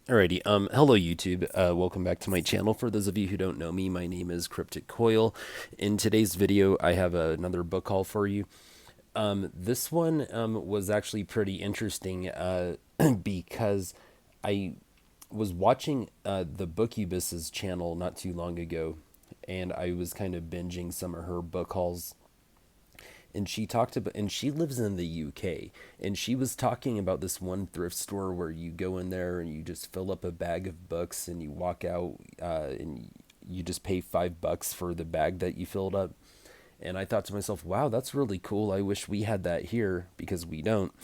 Alrighty, hello YouTube. Welcome back to my channel. For those of you who don't know me, my name is Cryptic Coil. In today's video, I have another book haul for you. This one was actually pretty interesting because I was watching the Bookubus's channel not too long ago, and I was kind of binging some of her book hauls, and she talked about, and she lives in the UK, and she was talking about this one thrift store where you go in there and you just fill up a bag of books and you walk out, and you just pay $5 for the bag that you filled up. And I thought to myself, wow, that's really cool. I wish we had that here because we don't.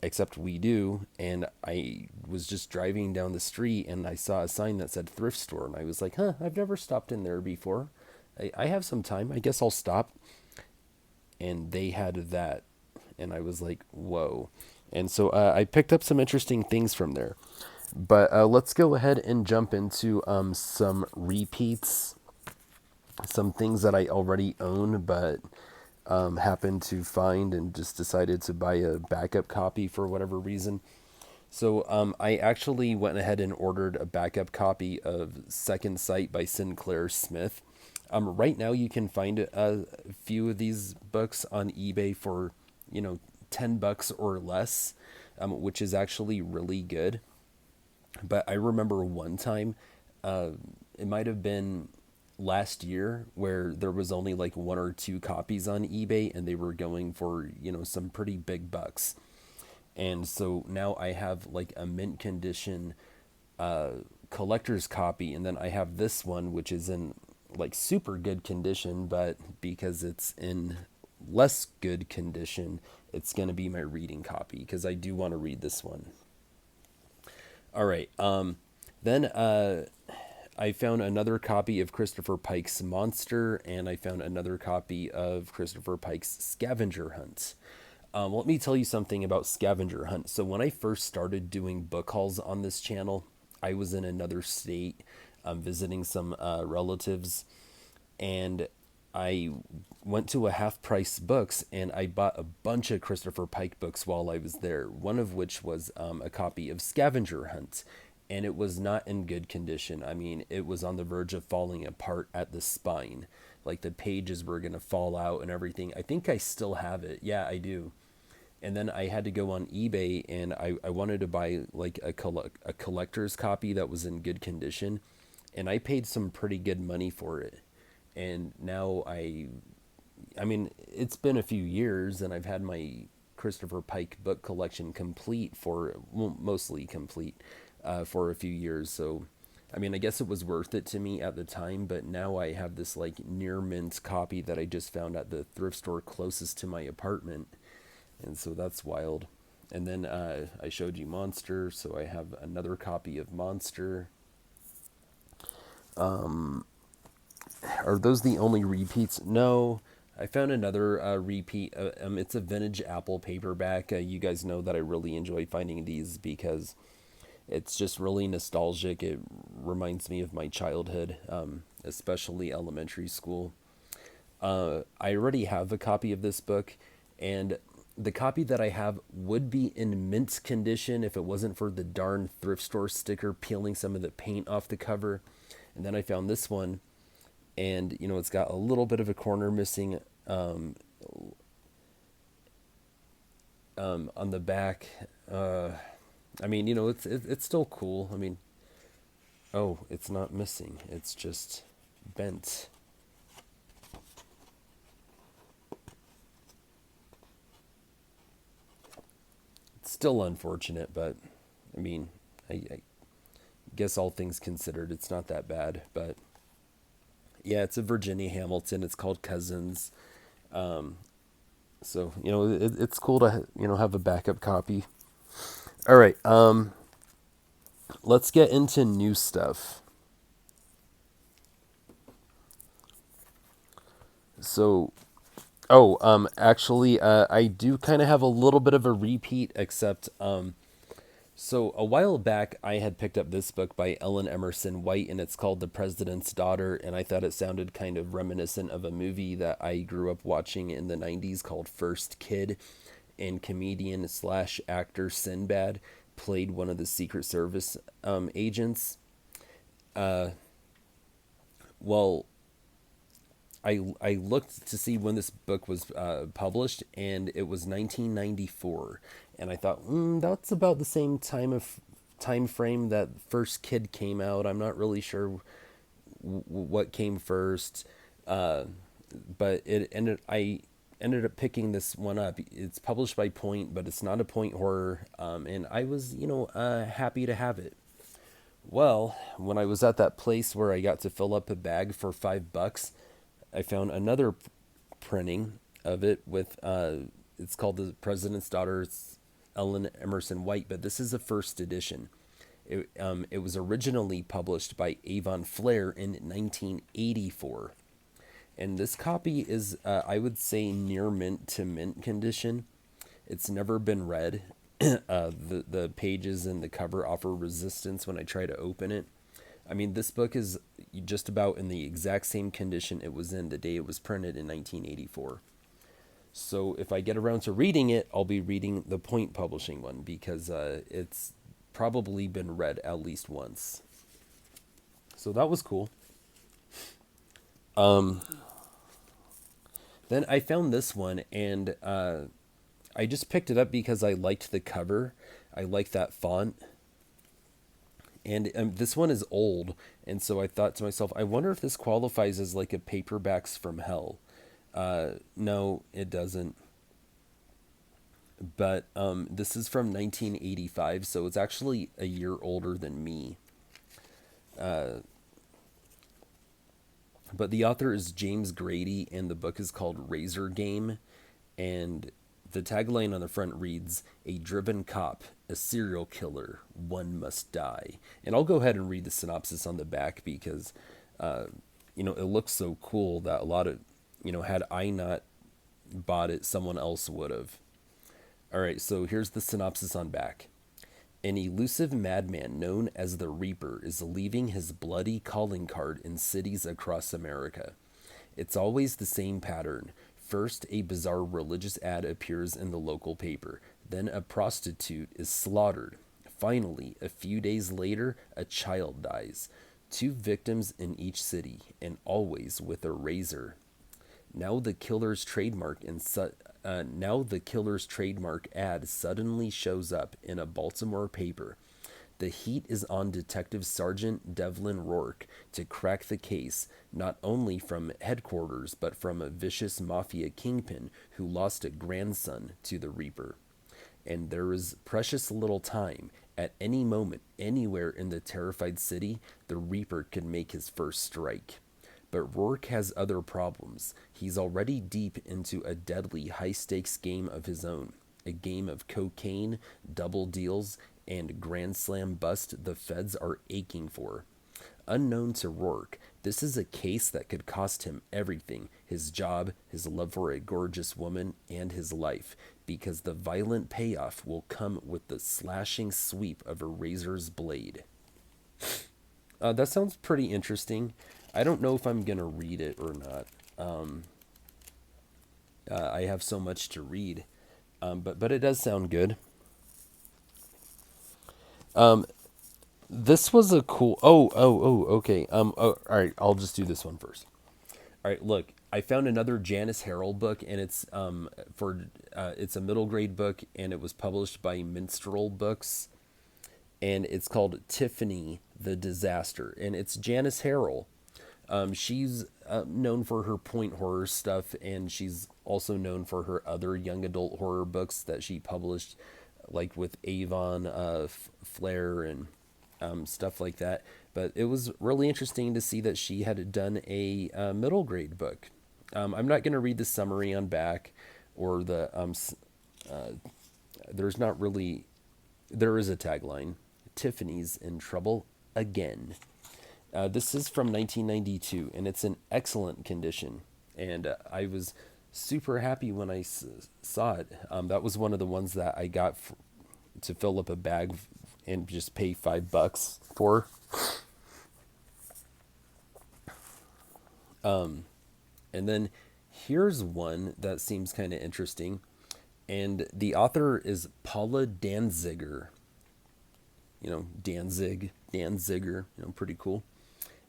Except we do. And I was just driving down the street and I saw a sign that said thrift store. And I was like, huh, I've never stopped in there before. I have some time. I guess I'll stop. And they had that. And I was like, whoa. And so I picked up some interesting things from there. But let's go ahead and jump into some repeats, some things that I already own, but happened to find and just decided to buy a backup copy for whatever reason. So I actually went ahead and ordered a backup copy of Second Sight by Sinclair Smith. Right now, you can find a few of these books on eBay for, you know, $10 or less, which is actually really good. But I remember one time, uh, it might have been last year, where there was only like one or two copies on eBay and they were going for, some pretty big bucks. And so now I have like a mint condition uh, collector's copy, and then I have this one, which is in like super good condition, but because it's in less good condition, it's going to be my reading copy because I do want to read this one. All right. Then I found another copy of Christopher Pike's Monster, and I found another copy of Christopher Pike's Scavenger Hunt. Let me tell you something about Scavenger Hunt. So when I first started doing book hauls on this channel, I was in another state, visiting some relatives, and I went to a half price books and I bought a bunch of Christopher Pike books while I was there. One of which was a copy of Scavenger Hunt, and it was not in good condition. I mean, it was on the verge of falling apart at the spine. Like the pages were going to fall out and everything. I think I still have it. Yeah, I do. And then I had to go on eBay and I wanted to buy like a collector's copy that was in good condition, and I paid some pretty good money for it. And now I mean, it's been a few years and I've had my Christopher Pike book collection complete for, well, mostly complete, for a few years. So, I mean, I guess it was worth it to me at the time, but now I have this like near mint copy that I just found at the thrift store closest to my apartment. And so that's wild. And then I showed you Monster, so I have another copy of Monster. Are those the only repeats? No. I found another repeat. It's a vintage Apple paperback. You guys know that I really enjoy finding these because it's just really nostalgic. It reminds me of my childhood, especially elementary school. I already have a copy of this book, and the copy that I have would be in mint condition if it wasn't for the darn thrift store sticker peeling some of the paint off the cover. And then I found this one, and it's got a little bit of a corner missing on the back. I mean, it's still cool. I mean, oh, it's not missing. It's just bent. It's still unfortunate, but I mean, I guess all things considered, it's not that bad. But yeah, it's a Virginia Hamilton. It's called Cousins. So it's cool to have a backup copy. All right, let's get into new stuff. So, actually, I do kind of have a little bit of a repeat, except so a while back I had picked up this book by Ellen Emerson White, and it's called The President's Daughter, and I thought it sounded kind of reminiscent of a movie that I grew up watching in the '90s called First Kid, and comedian slash actor Sinbad played one of the Secret Service agents. Well, I looked to see when this book was published, and it was 1994, and I thought, that's about the same time frame that first Kid came out. I'm not really sure what came first, but I ended up picking this one up. It's published by Point, but it's not a Point horror, and I was happy to have it. Well, when I was at that place where I got to fill up a bag for $5, I found another printing of it with it's called The President's Daughter. It's Ellen Emerson White, but this is a first edition. It was originally published by Avon Flair in 1984. And this copy is, I would say, near mint to mint condition. It's never been read. The pages and the cover offer resistance when I try to open it. I mean, this book is just about in the exact same condition it was in the day it was printed in 1984. So if I get around to reading it, I'll be reading the Point Publishing one because it's probably been read at least once. So that was cool. Then I found this one, and I just picked it up because I liked the cover. I like that font. And this one is old, and so I thought to myself, I wonder if this qualifies as like a Paperbacks from Hell. No, it doesn't. But this is from 1985, so it's actually a year older than me. But the author is James Grady, and the book is called Razor Game. And the tagline on the front reads, "A driven cop, a serial killer, one must die." And I'll go ahead and read the synopsis on the back because, it looks so cool that a lot of, had I not bought it, someone else would have. All right, so here's the synopsis on back. An elusive madman known as the Reaper is leaving his bloody calling card in cities across America. It's always the same pattern. First, a bizarre religious ad appears in the local paper. Then a prostitute is slaughtered. Finally, a few days later, a child dies. 2 victims in each city, and always with a razor. Now the killer's trademark ad suddenly shows up in a Baltimore paper. The heat is on Detective Sergeant Devlin Rourke to crack the case, not only from headquarters, but from a vicious mafia kingpin who lost a grandson to the Reaper. And there is precious little time. At any moment, anywhere in the terrified city, the Reaper could make his first strike. But Rourke has other problems. He's already deep into a deadly high-stakes game of his own. A game of cocaine, double deals, and grand slam bust the feds are aching for. Unknown to Rourke, this is a case that could cost him everything: his job, his love for a gorgeous woman, and his life, because the violent payoff will come with the slashing sweep of a razor's blade. That sounds pretty interesting. I don't know if I'm going to read it or not. I have so much to read. But it does sound good. This was a cool... okay. All right, I'll just do this one first. All right, look, I found another Janice Harrell book, and it's it's a middle grade book, and it was published by Minstrel Books, and it's called Tiffany the Disaster, and it's Janice Harrell. She's known for her point horror stuff, and she's also known for her other young adult horror books that she published, like with Avon Flair and stuff like that. But it was really interesting to see that she had done a middle grade book. I'm not going to read the summary on back or the there's not really, there is a tagline: Tiffany's in trouble again. This is from 1992, and it's in excellent condition. And I was super happy when I saw it. That was one of the ones that I got to fill up a bag and just pay $5 for. And then here's one that seems kind of interesting. And the author is Paula Danziger. Danziger, pretty cool.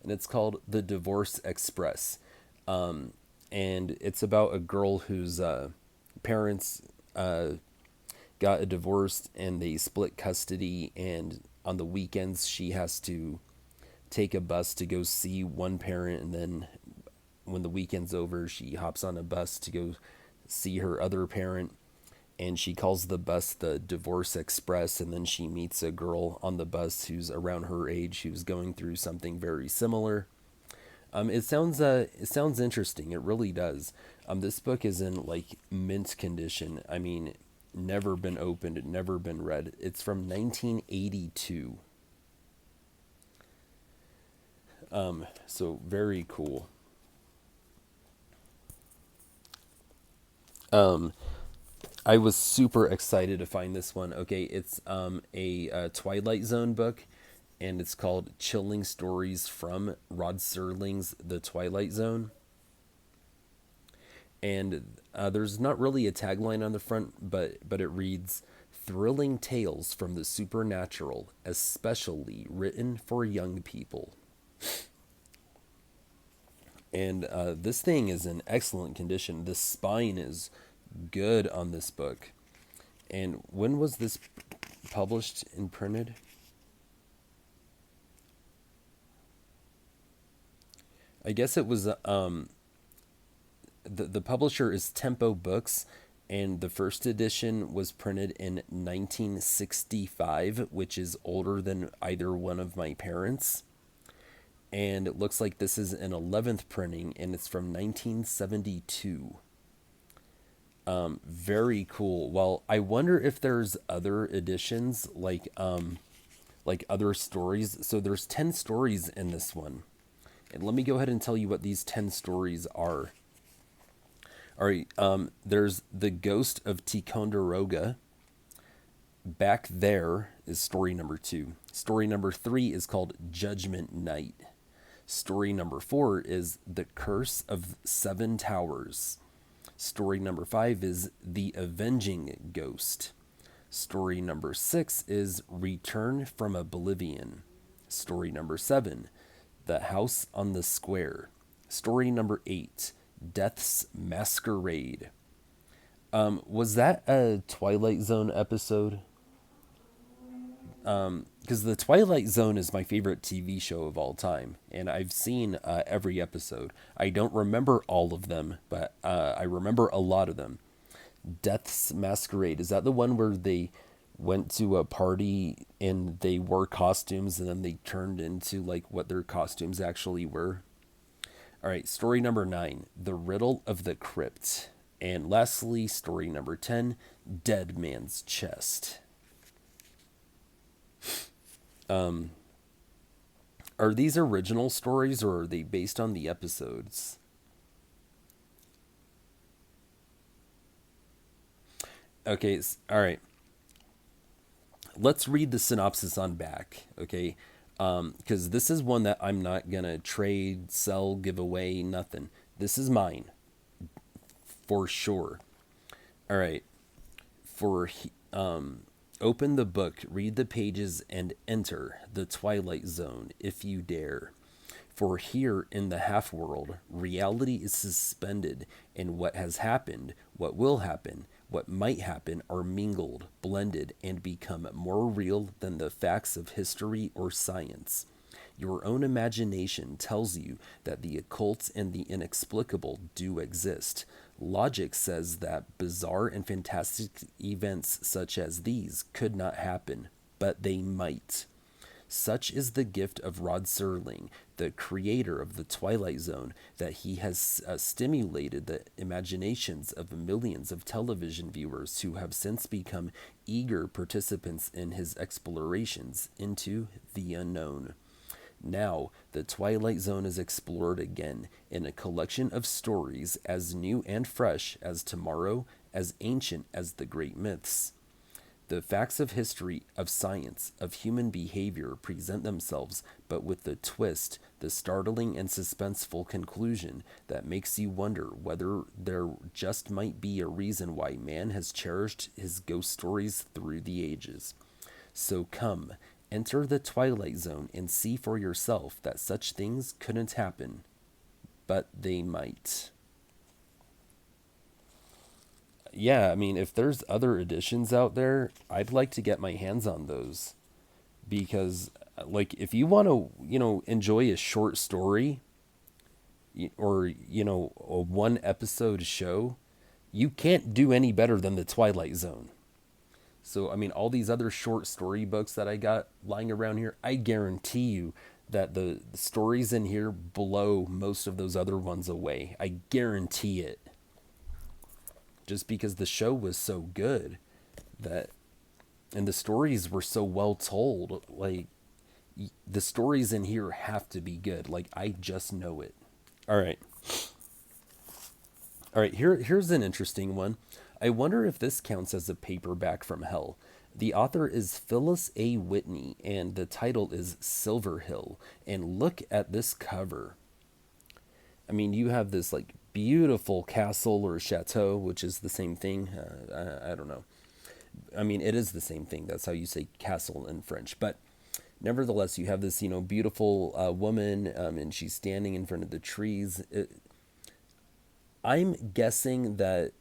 And it's called The Divorce Express. And it's about a girl whose parents got divorced and they split custody. And on the weekends, she has to take a bus to go see one parent. And then when the weekend's over, she hops on a bus to go see her other parent. And she calls the bus the Divorce Express. And then she meets a girl on the bus who's around her age who's going through something very similar. It sounds interesting. It really does. This book is in like mint condition. I mean, never been opened, never been read. It's from 1982. So very cool. Um, I was super excited to find this one. Okay, it's a Twilight Zone book, and it's called "Chilling Stories from Rod Serling's The Twilight Zone." And there's not really a tagline on the front, but it reads, "Thrilling tales from the supernatural, especially written for young people." And this thing is in excellent condition. The spine is good on this book. And when was this published and printed? I guess it was the publisher is Tempo Books, and the first edition was printed in 1965, which is older than either one of my parents. And it looks like this is an 11th printing, and it's from 1972. Very cool. Well, I wonder if there's other editions like other stories. So there's 10 stories in this one. And let me go ahead and tell you what these 10 stories are. All right, there's The Ghost of Ticonderoga. Back There is story number 2. Story number 3 is called Judgment Night. Story number 4 is The Curse of Seven Towers. Story number 5 is The Avenging Ghost. Story number 6 is Return from Oblivion. Story number 7, The House on the Square. Story number 8, Death's Masquerade. Was that a Twilight Zone episode? Because the Twilight Zone is my favorite TV show of all time, and I've seen every episode. I don't remember all of them, but I remember a lot of them. Death's Masquerade, is that the one where they went to a party and they wore costumes and then they turned into like what their costumes actually were? All right, story number 9, The Riddle of the Crypt. And lastly, story number 10, Dead Man's Chest. Are these original stories or are they based on the episodes? Okay, all right. Let's read the synopsis on back, okay? Because this is one that I'm not gonna trade, sell, give away, nothing. This is mine, for sure. All right. For Open the book, read the pages, and enter the Twilight Zone if you dare. For here in the half world, reality is suspended, and what has happened, what will happen, what might happen are mingled, blended, and become more real than the facts of history or science. Your own imagination tells you that the occult and the inexplicable do exist. Logic says that bizarre and fantastic events such as these could not happen, but they might. Such is the gift of Rod Serling, the creator of the Twilight Zone, that he has stimulated the imaginations of millions of television viewers who have since become eager participants in his explorations into the unknown. Now, the Twilight Zone is explored again in a collection of stories as new and fresh as tomorrow, as ancient as the great myths. The facts of history, of science, of human behavior present themselves, but with the twist, the startling and suspenseful conclusion that makes you wonder whether there just might be a reason why man has cherished his ghost stories through the ages. So come Enter the Twilight Zone and see for yourself that such things couldn't happen, but they might. Yeah, I mean, if there's other editions out there, I'd like to get my hands on those because, like, if you want to, enjoy a short story or, a one episode show, you can't do any better than the Twilight Zone. So, I mean, all these other short story books that I got lying around here, I guarantee you that the stories in here blow most of those other ones away. I guarantee it. Just because the show was so good that, and the stories were so well told, like, the stories in here have to be good. Like, I just know it. All right. All right, here's an interesting one. I wonder if this counts as a paperback from hell. The author is Phyllis A. Whitney, and the title is Silver Hill. And look at this cover. I mean, you have this like beautiful castle or chateau, which is the same thing. I don't know. I mean, it is the same thing. That's how you say castle in French. But nevertheless, you have this, beautiful woman, and she's standing in front of the trees. I'm guessing that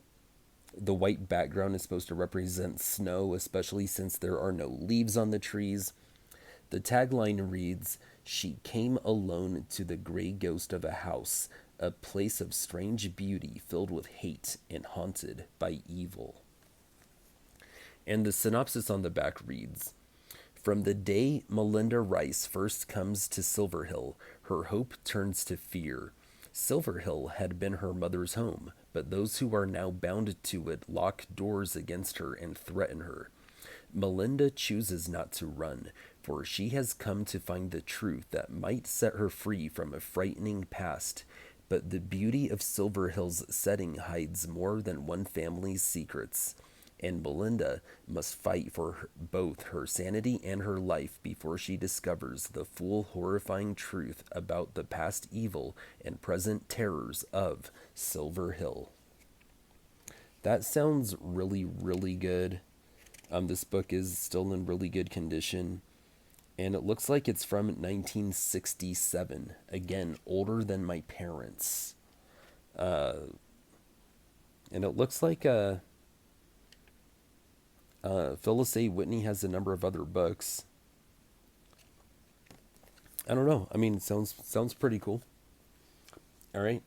the white background is supposed to represent snow, especially since there are no leaves on the trees. The tagline reads, "She came alone to the gray ghost of a house, a place of strange beauty filled with hate and haunted by evil." And the synopsis on the back reads, "From the day Melinda Rice first comes to Silver Hill, her hope turns to fear. Silver Hill had been her mother's home, but those who are now bound to it lock doors against her and threaten her. Melinda chooses not to run, for she has come to find the truth that might set her free from a frightening past. But the beauty of Silver Hill's setting hides more than one family's secrets, and Melinda must fight for both her sanity and her life before she discovers the full horrifying truth about the past evil and present terrors of Silver Hill." That sounds really, really good. This book is still in really good condition, and it looks like it's from 1967. Again, older than my parents. And it looks like Phyllis A. Whitney has a number of other books. I don't know. I mean, it sounds pretty cool. All right.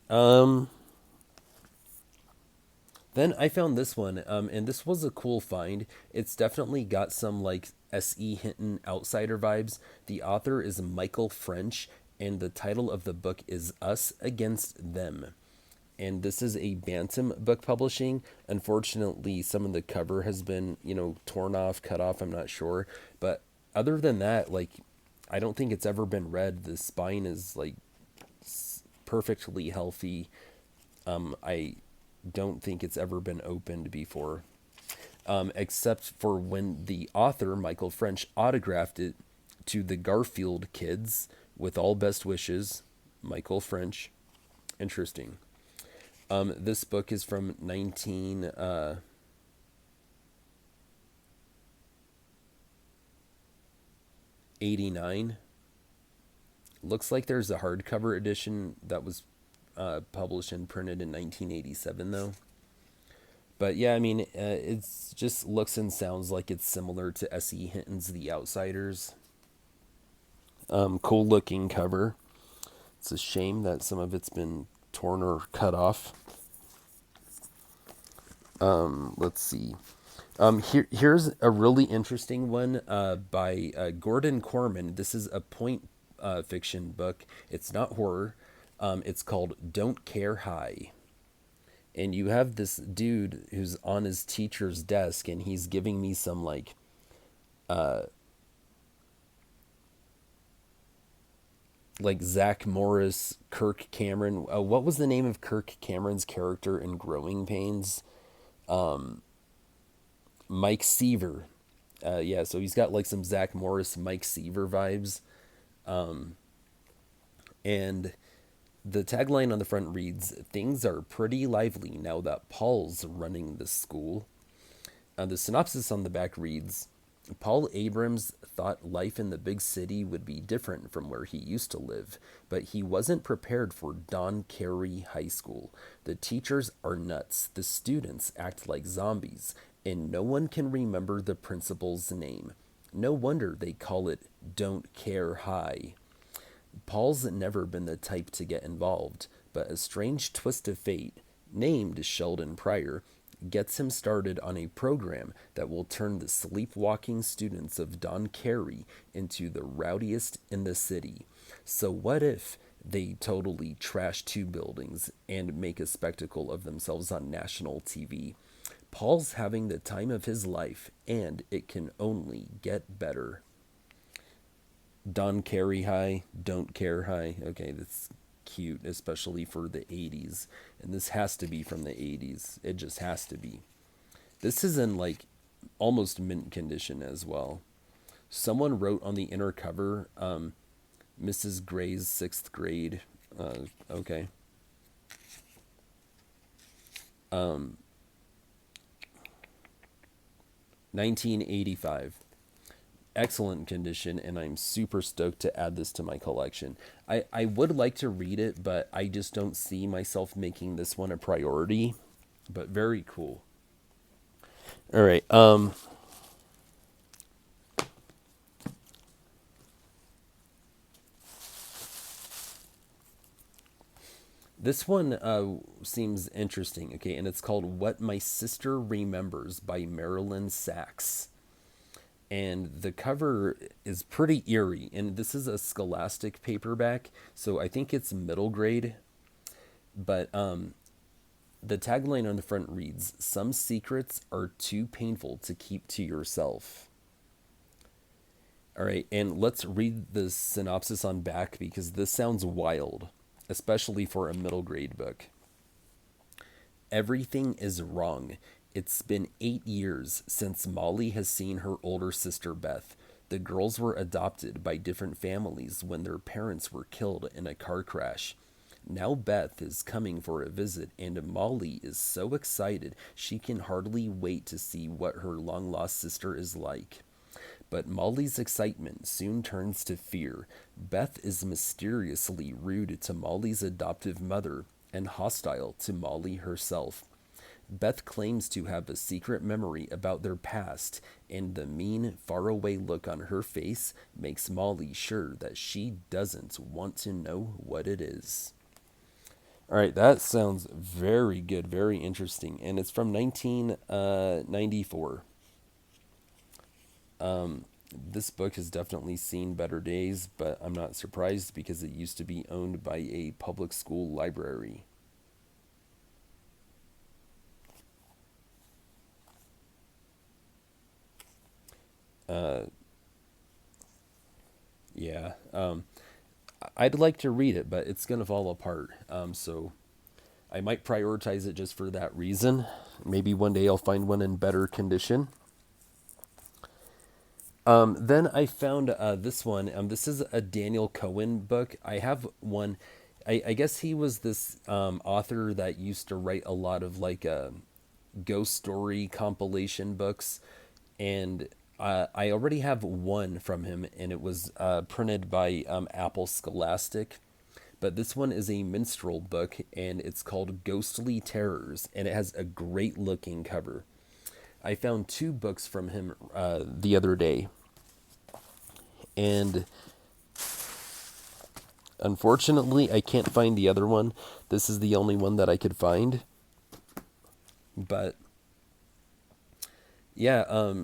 Then I found this one, and this was a cool find. It's definitely got some like S.E. Hinton outsider vibes. The author is Michael French, and the title of the book is Us Against Them. And this is a Bantam book publishing. Unfortunately, some of the cover has been, torn off, cut off. I'm not sure. But other than that, like, I don't think it's ever been read. The spine is like perfectly healthy. I don't think it's ever been opened before, except for when the author, Michael French, autographed it to the Garfield kids with all best wishes, Michael French. Interesting. This book is from 1989. Looks like there's a hardcover edition that was published and printed in 1987, though. But yeah, I mean, it's just looks and sounds like it's similar to S.E. Hinton's The Outsiders. Cool looking cover. It's a shame that some of it's been torn or cut off. Let's see. Here's a really interesting one by Gordon Corman. This is a point fiction book. It's not horror. It's called Don't Care High. And you have this dude who's on his teacher's desk, and he's giving me some like Zach Morris, Kirk Cameron. What was the name of Kirk Cameron's character in Growing Pains? Mike Seaver. Yeah, so he's got like some Zach Morris, Mike Seaver vibes. And the tagline on the front reads, "Things are pretty lively now that Paul's running the school." The synopsis on the back reads, Paul Abrams thought life in the big city would be different from where he used to live, but he wasn't prepared for Don Carey High School. The teachers are nuts, the students act like zombies, and no one can remember the principal's name. No wonder they call it Don't Care High. Paul's never been the type to get involved, but a strange twist of fate, named Sheldon Pryor, gets him started on a program that will turn the sleepwalking students of Don Carey into the rowdiest in the city. So what if they totally trash two buildings and make a spectacle of themselves on national TV? Paul's having the time of his life, and it can only get better. Don Carey High, Don't Care High. Okay, that's cute, especially for the 80s. And this has to be from the 80s. It just has to be. This is in like almost mint condition as well. Someone wrote on the inner cover, Mrs. Gray's sixth grade. Okay. 1985. Excellent condition, and I'm super stoked to add this to my collection. I would like to read it, but I just don't see myself making this one a priority. But very cool. All right. This one seems interesting. Okay, and it's called "What My Sister Remembers" by Marilyn Sachs. And the cover is pretty eerie, and this is a Scholastic paperback, so I think it's middle grade. But the tagline on the front reads, "Some secrets are too painful to keep to yourself." All right, and let's read the synopsis on back because this sounds wild, especially for a middle grade book. Everything is wrong. It's been 8 years since Molly has seen her older sister Beth. The girls were adopted by different families when their parents were killed in a car crash. Now Beth is coming for a visit, and Molly is so excited she can hardly wait to see what her long lost sister is like. But Molly's excitement soon turns to fear. Beth is mysteriously rude to Molly's adoptive mother and hostile to Molly herself. Beth claims to have a secret memory about their past, and the mean, faraway look on her face makes Molly sure that she doesn't want to know what it is. All right, that sounds very good, very interesting, and it's from 1994. This book has definitely seen better days, but I'm not surprised because it used to be owned by a public school library. Uh, yeah, I'd like to read it, but it's gonna fall apart. So I might prioritize it just for that reason. Maybe one day I'll find one in better condition. Then I found this one. This is a Daniel Cohen book. I have one. I guess he was this author that used to write a lot of like ghost story compilation books, and I already have one from him, and it was printed by Apple Scholastic. But this one is a minstrel book, and it's called Ghostly Terrors, and it has a great looking cover. I found two books from him the other day, and unfortunately, I can't find the other one. This is the only one that I could find. But yeah,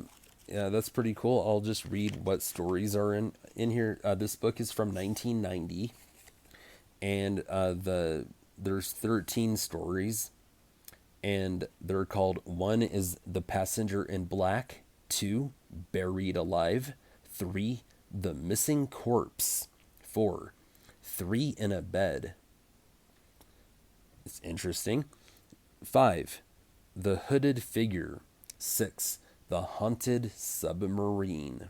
yeah, that's pretty cool. I'll just read what stories are in here. This book is from 1990, and there's 13 stories, and they're called, one is The Passenger in Black, two, Buried Alive, three, The Missing Corpse, four, Three in a Bed. It's interesting. Five, The Hooded Figure. Six, The Haunted Submarine.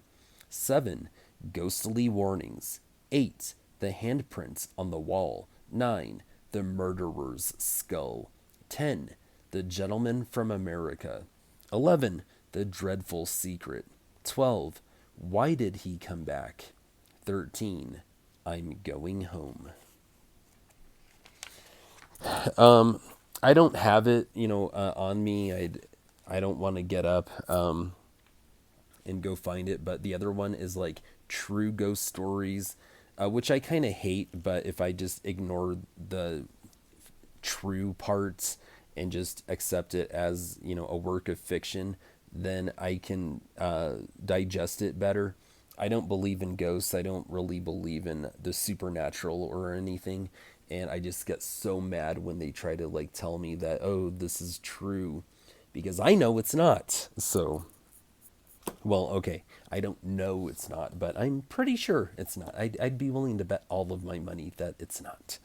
Seven, Ghostly Warnings. Eight, The Handprints on the Wall. Nine, The Murderer's Skull. 10, The Gentleman from America. 11, The Dreadful Secret. 12. Why did he come back? 13. I'm going home. I don't have it, on me. I don't want to get up and go find it. But the other one is like True Ghost Stories, which I kind of hate. But if I just ignore the true parts and just accept it as a work of fiction, then I can digest it better. I don't believe in ghosts. I don't really believe in the supernatural or anything, and I just get so mad when they try to like tell me that, oh, this is true, because I know it's not. So, well, okay, I don't know it's not, but I'm pretty sure it's not. I'd be willing to bet all of my money that it's not.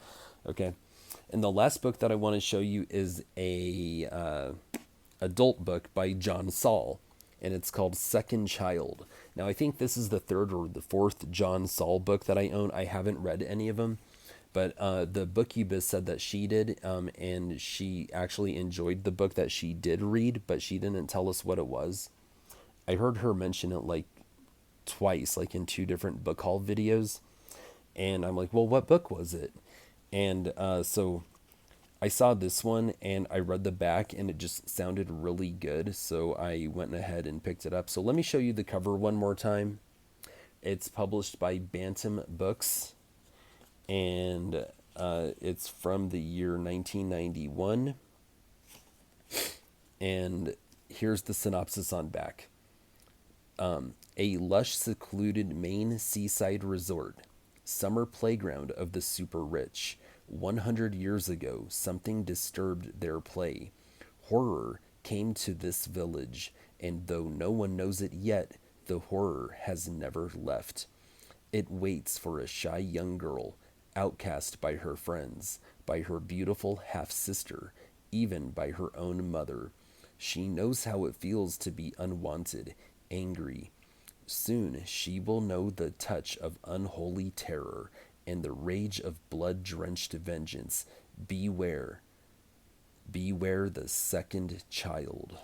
Okay. And the last book that I want to show you is a adult book by John Saul, and it's called Second Child. Now, I think this is the third or the fourth John Saul book that I own. I haven't read any of them, but the Bookubus said that she did, and she actually enjoyed the book that she did read, but she didn't tell us what it was. I heard her mention it like twice, like in two different book haul videos, and I'm like, well, what book was it? And so I saw this one and I read the back and it just sounded really good. So I went ahead and picked it up. So let me show you the cover one more time. It's published by Bantam Books, and it's from the year 1991. And here's the synopsis on back. A lush, secluded Maine seaside resort, summer playground of the super rich. 100 years ago, something disturbed their play. Horror came to this village, and though no one knows it yet, the horror has never left. It waits for a shy young girl, outcast by her friends, by her beautiful half-sister, even by her own mother. She knows how it feels to be unwanted, angry. Soon she will know the touch of unholy terror and the rage of blood-drenched vengeance. Beware. Beware the second child.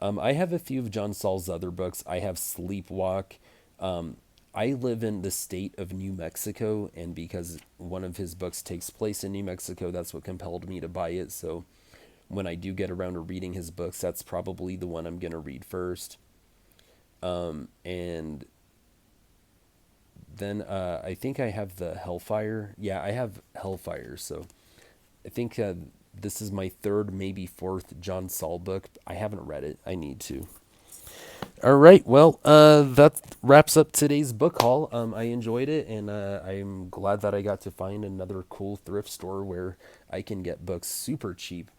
I have a few of John Saul's other books. I have Sleepwalk. I live in the state of New Mexico, and because one of his books takes place in New Mexico, that's what compelled me to buy it. So when I do get around to reading his books, that's probably the one I'm going to read first. And then I think I have the Hellfire. Yeah, I have Hellfire. So I think this is my third, maybe fourth John Saul book. I haven't read it. I need to. All right. Well, that wraps up today's book haul. I enjoyed it, and I'm glad that I got to find another cool thrift store where I can get books super cheap.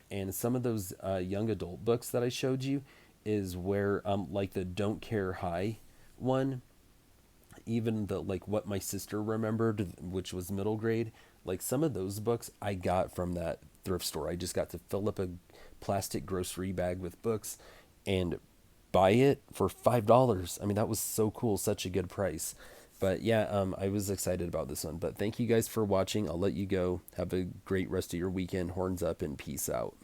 And some of those young adult books that I showed you is where, like the Don't Care High one, even the like What My Sister Remembered, which was middle grade, like some of those books I got from that thrift store. I just got to fill up a plastic grocery bag with books and buy it for $5. I mean, that was so cool, such a good price. But yeah, I was excited about this one. But thank you guys for watching. I'll let you go. Have a great rest of your weekend. Horns up and peace out.